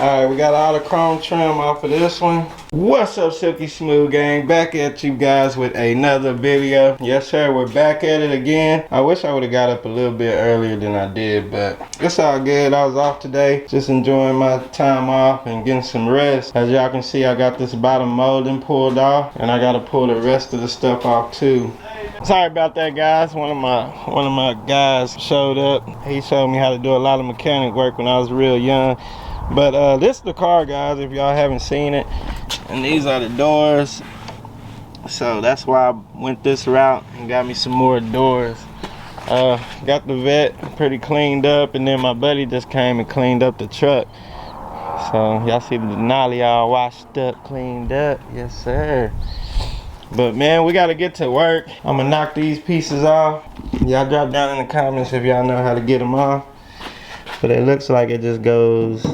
Alright, we got all the chrome trim off of this one. What's up, Silky Smooth Gang? Back at you guys with another video. Yes sir, we're back at it again. I wish I would have got up a little bit earlier than I did, but it's all good. I was off today, just enjoying my time off and getting some rest. As y'all can see, I got this bottom molding pulled off, and I gotta pull the rest of the stuff off too. Sorry about that, guys. One of my guys showed up. He showed me how to do a lot of mechanic work when I was real young. But this is the car, guys, if y'all haven't seen it. And these are the doors. So that's why I went this route and got me some more doors. Got the vet pretty cleaned up, and then my buddy just came and cleaned up the truck. So y'all see the Denali all washed up, cleaned up. Yes, sir. But man, we gotta get to work. I'm gonna knock these pieces off. Y'all drop down in the comments if y'all know how to get them off. But it looks like it just goes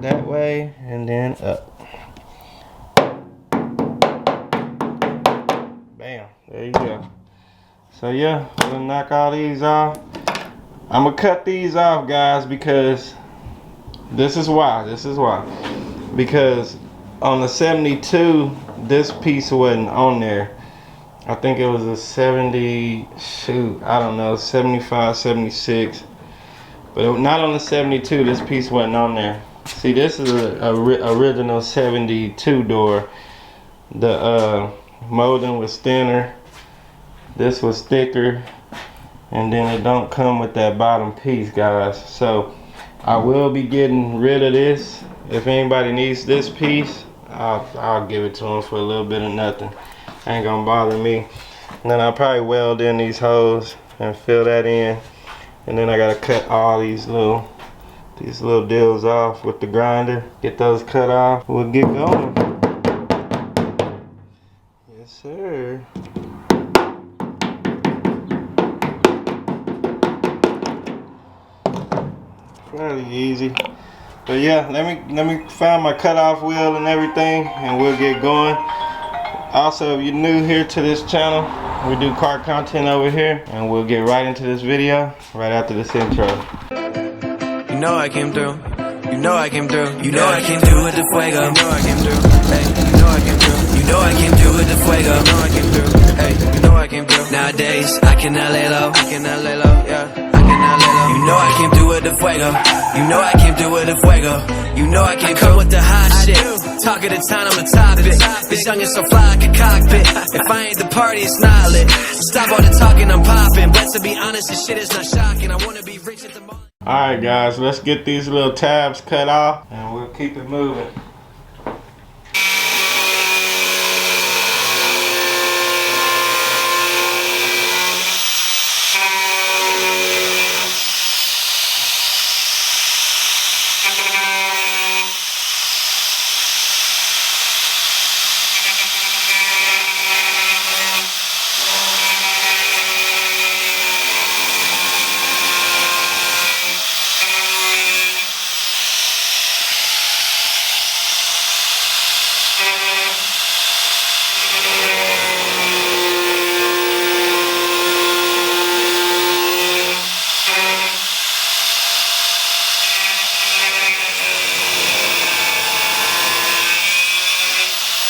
that way and then up. Bam, there you go. So yeah, we'll knock all these off. I'm gonna cut these off, guys, because this is why. Because on the 72, this piece wasn't on there. I think it was a 70, I don't know, 75, 76. But not on the 72, this piece wasn't on there. See, this is a original 72 door. The molding was thinner. This was thicker. And then it don't come with that bottom piece, guys. So I will be getting rid of this. If anybody needs this piece, I'll give it to them for a little bit of nothing. Ain't gonna bother me. And then I'll probably weld in these holes and fill that in. And then I gotta cut all these little deals off with the grinder. Get those cut off. We'll get going. Yes, sir. Fairly easy. But yeah, let me find my cutoff wheel and everything, and we'll get going. Also, if you're new here to this channel, we do car content over here, and we'll get right into this video right after this intro. You know I came through. You know I came through. You know I came through with the fuego. You know I came through. Hey, you know I came through. You know I came through with the fuego. You know I came through. Hey, you know I came through. Nowadays I cannot lay low. I cannot lay low. Yeah. You know I came through with the fuego. You know I came through with the fuego. You know I came through with the hot shit. Talk of the town, I'm a topic. This young is so fly like a cockpit. If I ain't the party, it's not lit. Stop all the talking, I'm popping. But to be honest, this shit is not shocking. I wanna be rich at the moment. Alright guys, let's get these little tabs cut off and we'll keep it moving.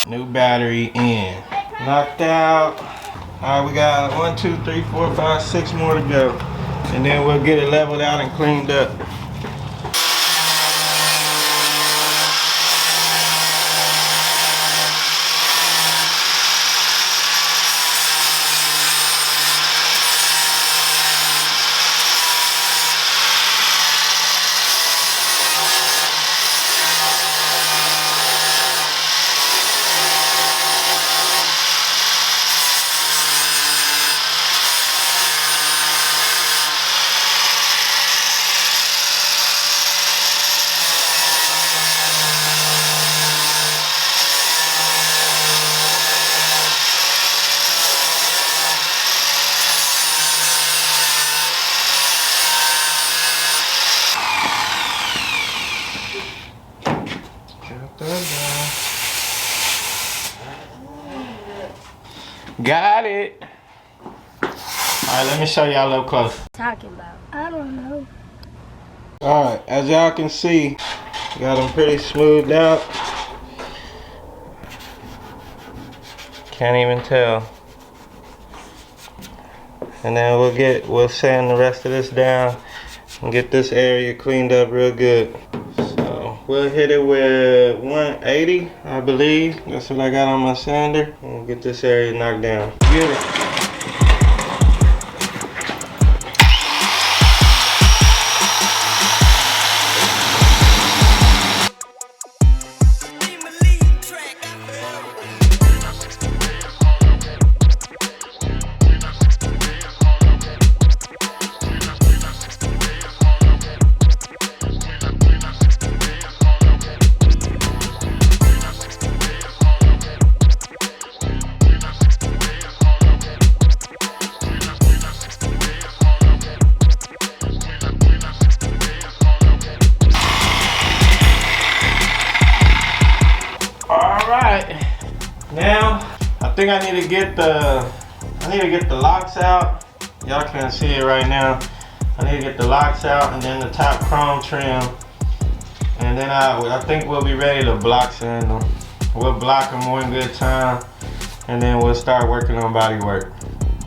New battery in. Knocked out. Alright, we got 1, 2, 3, 4, 5, 6 more to go. And then we'll get it leveled out and cleaned up. Got it. Alright, let me show y'all up close. Talking about? I don't know. Alright, as y'all can see, Got them pretty smoothed out. Can't even tell. And then we'll sand the rest of this down and get this area cleaned up real good. So we'll hit it with 180, I believe. That's what I got on my sander. We'll get this area knocked down. Get it. Now, I think I need to get the locks out. Y'all can't see it right now. I need to get the locks out and then the top chrome trim. And then I think we'll be ready to block sand them. We'll block them one good time and then we'll start working on body work.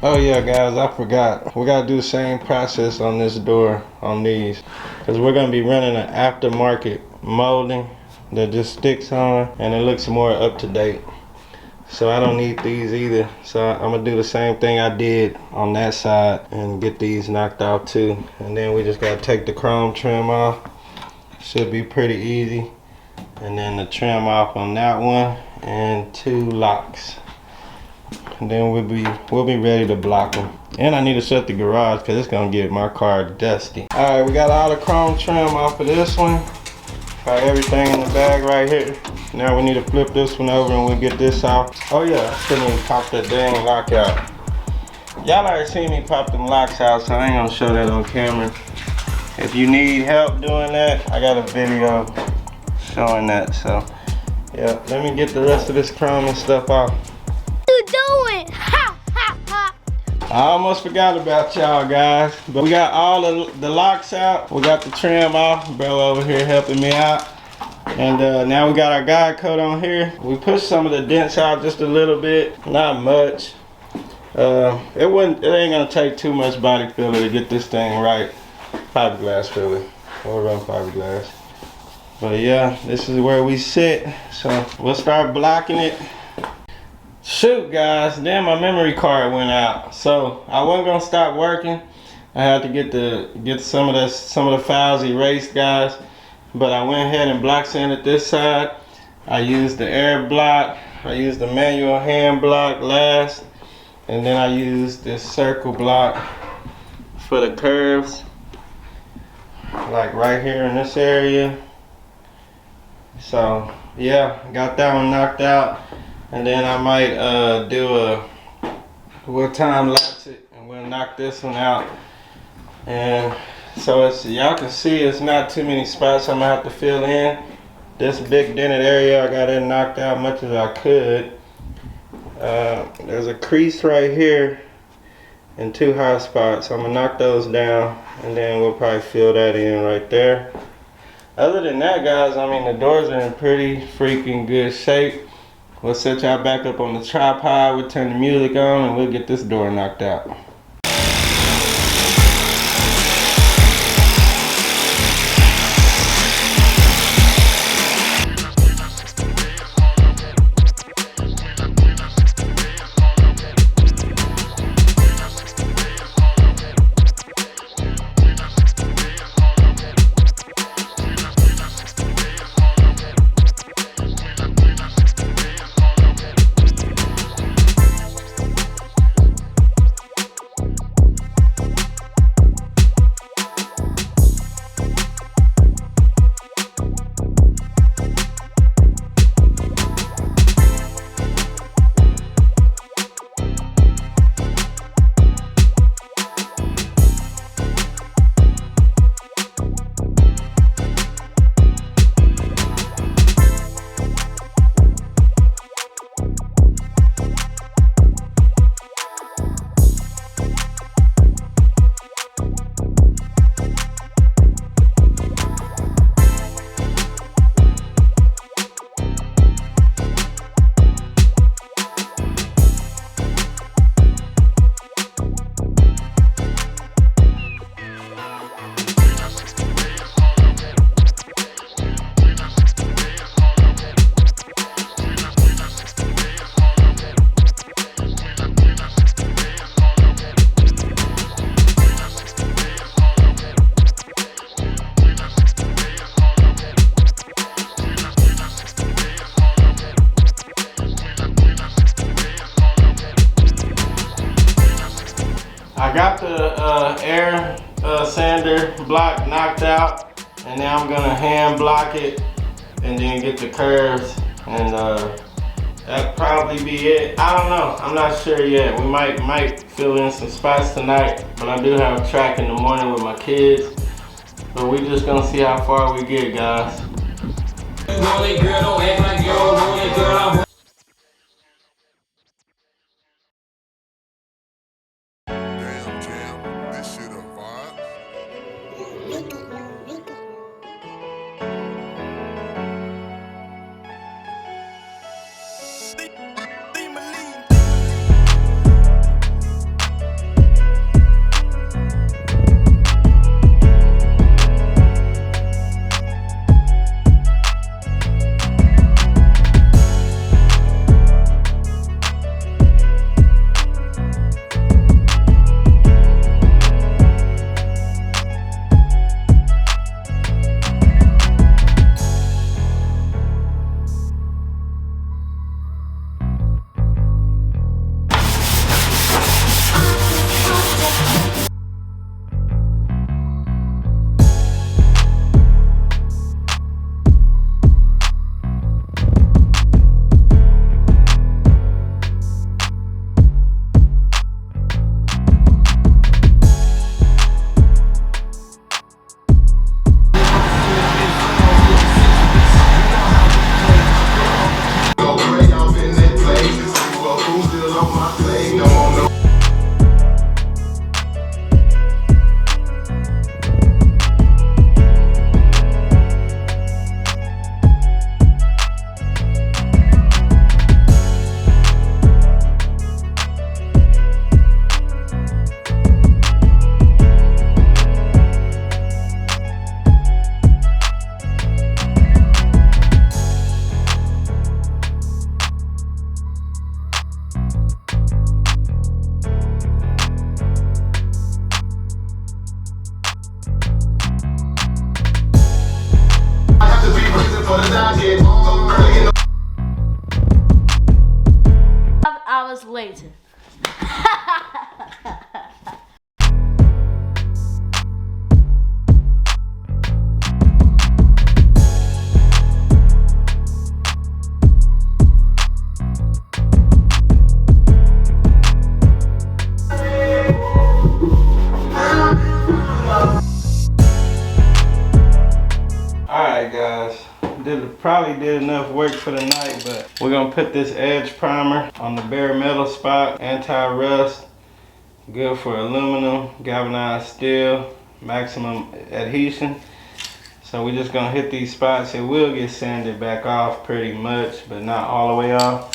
Oh yeah guys, I forgot. We gotta do the same process on this door, on these. Cause we're gonna be running an aftermarket molding that just sticks on and it looks more up to date. So I don't need these either. So I'm gonna do the same thing I did on that side and get these knocked out too. And then we just gotta take the chrome trim off. Should be pretty easy. And then the trim off on that one and 2 locks. And then we'll be ready to block them. And I need to shut the garage because it's gonna get my car dusty. All right, we got all the chrome trim off of this one. Got everything in the bag right here. Now we need to flip this one over and we'll get this off. Oh yeah, I shouldn't even pop that dang lock out. Y'all already seen me pop them locks out, so I ain't gonna show that on camera. If you need help doing that, I got a video showing that. So yeah, let me get the rest of this chrome and stuff off. What you doing? Ha ha ha. I almost forgot about y'all guys, but we got all the locks out. We got the trim off. Bro over here helping me out. And now we got our guide coat on here. We pushed some of the dents out just a little bit, not much. It ain't gonna take too much body filler to get this thing right. Fiberglass filler, or run fiberglass. But yeah, this is where we sit. So we'll start blocking it. Shoot guys, damn, my memory card went out. So I wasn't gonna stop working. I had to get some of the files erased, guys. But I went ahead and block sanded this side. I used the air block. I used the manual hand block last. And then I used this circle block for the curves. Like right here in this area. So yeah, got that one knocked out. And then I might we'll time lapse it and we'll knock this one out. And so y'all can see it's not too many spots I'm gonna have to fill in. This big dented area, I got it knocked out much as I could. There's a crease right here and 2 hot spots. So I'm gonna knock those down and then we'll probably fill that in right there. Other than that guys, I mean the doors are in pretty freaking good shape. We'll set y'all back up on the tripod, we'll turn the music on and we'll get this door knocked out. first block knocked out, and now I'm gonna hand block it and then get the curves, and that'll probably be it. I don't know, I'm not sure yet. We might fill in some spots tonight, but I do have track in the morning with my kids. But we just gonna see how far we get, guys. Hours later. Alright guys, probably did enough work for the night, but we're gonna put this edge primer on the bare metal spot, anti-rust, good for aluminum, galvanized steel, maximum adhesion. So we're just gonna hit these spots. It will get sanded back off pretty much, but not all the way off.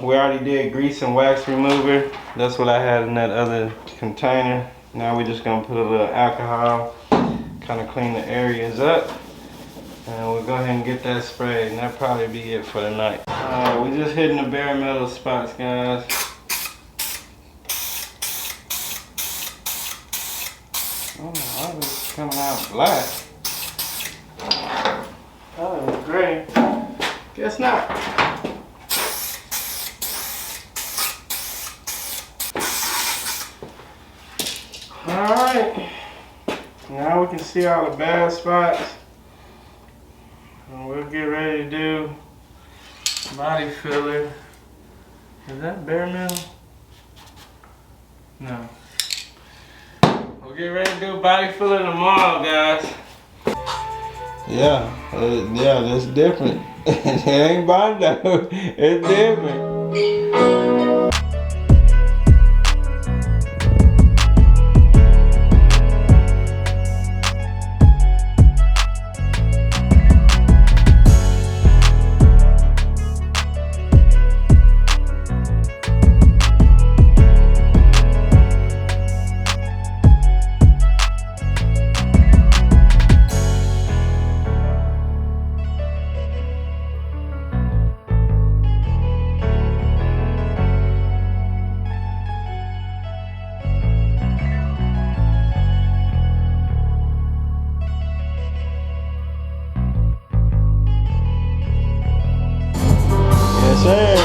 We already did grease and wax remover. That's what I had in that other container. Now we're just gonna put a little alcohol, kind of clean the areas up, and we'll go ahead and get that sprayed, and that'll probably be it for the night. Alright, we're just hitting the bare metal spots, guys. Oh, that was coming out black. Oh, it was gray. Guess not. Alright, now we can see all the bad spots, and we'll get ready to do body filler. Is that bare metal? No. We'll get ready to do body filler tomorrow, guys. Yeah, that's different. It ain't Bondo, it's different. Yes, sir.